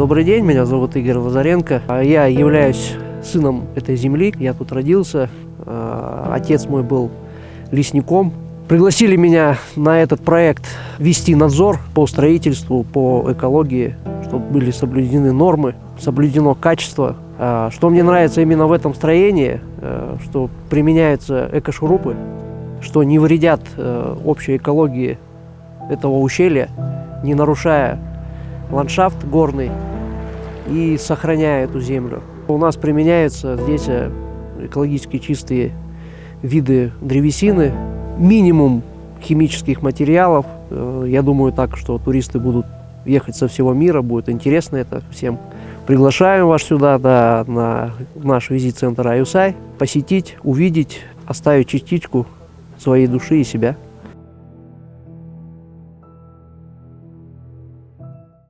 Добрый день, меня зовут Игорь Лазаренко. Я являюсь сыном этой земли, я тут родился. Отец мой был лесником. Пригласили меня на этот проект вести надзор по строительству, по экологии, чтобы были соблюдены нормы, соблюдено качество. Что мне нравится именно в этом строении, что применяются экошурупы, что не вредят общей экологии этого ущелья, не нарушая ландшафт горный и сохраняя эту землю. У нас применяются здесь экологически чистые виды древесины, минимум химических материалов. Я думаю так, что туристы будут ехать со всего мира, будет интересно это всем. Приглашаем вас сюда, на наш визит-центр Аюсай, посетить, увидеть, оставить частичку своей души и себя.